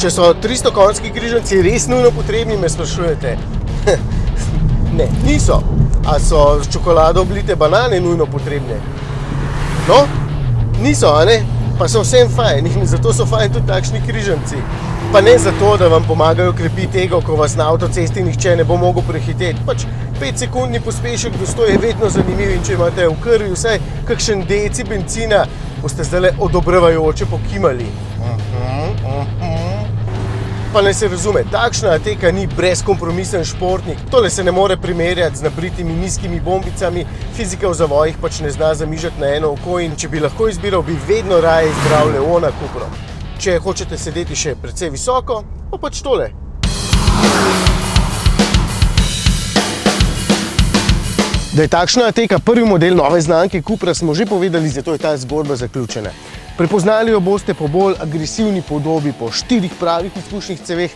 Če so 300 konjski križanci res nujno potrebni, me sprašujete? Ne, niso. A so z čokolado oblite banane nujno potrebne? No, niso, a ne? Pa so vsem fajn in zato so fajn tudi takšni križanci. Pa ne zato, da vam pomagajo krepiti ego, ko vas na avtocesti nihče ne bo mogel prehiteti. Pač 5-sekundni pospešek do 100 je vedno zanimiv in če imate v krvi vsaj kakšen deci bencina, boste zdajle odobravajoče pokimali. Pa ne se razume, takšna Ateka ni brezkompromisen športnik. Tole se ne more primerjati z nabritimi nizkimi bombicami, fizika v zavojih pač ne zna zamižati na eno oko in če bi lahko izbiral, bi vedno raje izbral Leona Cupro. Če hočete sedeti še precej visoko, pa pač tole. Da je takšna Ateka prvi model nove znamke Cupra, smo že povedali, zato je ta zgodba zaključena. Prepoznali jo boste po bolj agresivni podobi, po 4 pravih izpušnih ceveh,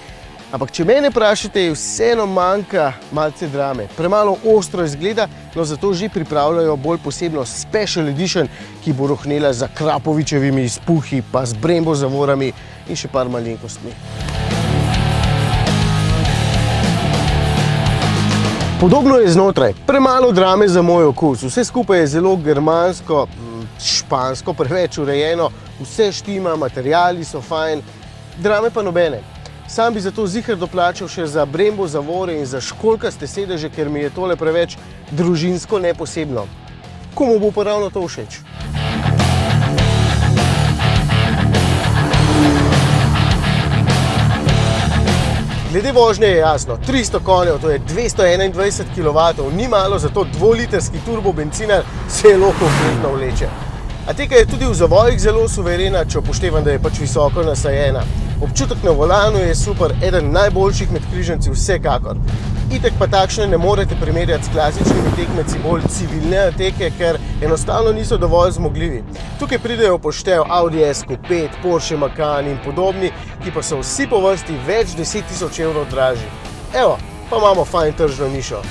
ampak če mene vprašate, vseeno manjka malce drame. Premalo ostro izgleda, no zato že pripravljajo bolj posebno special edition, ki bo rohnela za Krapovičevimi izpuhi, pa z Brembo zavorami in še par malenkostmi. Podobno je znotraj, premalo drame za moj okus, vse skupaj je zelo germansko, špansko, preveč urejeno, vse štima, materiali so fajn, drame pa nobene. Sam bi zato ziher doplačal še za Brembo zavore in za školjkaste sedeže, ker mi je tole preveč družinsko neposebno. Komu bo pa ravno to všeč? Glede vožnje je jasno, 300 konjev, to je 221 kW, ni malo, zato 2-litrski turbo bencinar zelo konkretno vleče. Ateka je tudi v zavojih zelo suverena, če upoštevam, da je pač visoko nasajena. Občutek na volanu je super, eden najboljših med križanci vsekakor. Itak pa takšne ne morete primerjati s klasičnimi tekmeci bolj civilne Ateke, ker enostavno niso dovolj zmogljivi. Tukaj pridejo v poštev Audi S5, Porsche Macan in podobni, ki pa so vsi po vrsti več 10 000 evrov dražji. Evo, pa imamo fajn tržno nišo.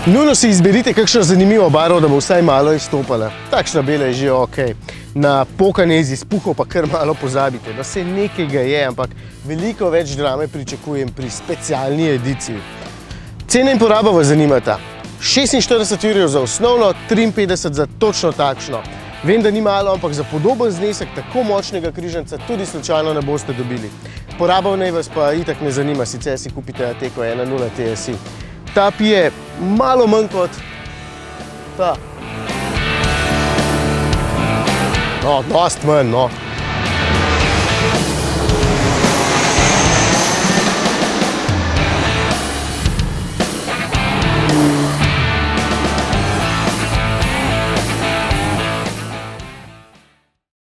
Nujno si izberite kakšno zanimivo barvo, da bo vsaj malo izstopala. Takšna bela je že okej. Na pokanje iz izpuhov pa kar malo pozabite. Da se nekega je, ampak veliko več drame pričakujem pri specialni ediciji. Cena in poraba vas zanimata. 46 jurjev za osnovno, 53 za točno takšno. Vem, da ni malo, ampak za podoben znesek tako močnega križanca tudi slučajno ne boste dobili. Poraba naj vas pa itak ne zanima, sicer si kupite Ateko 1.0 TSI. Ta pije malo manj kot ta. No, dost manj, no.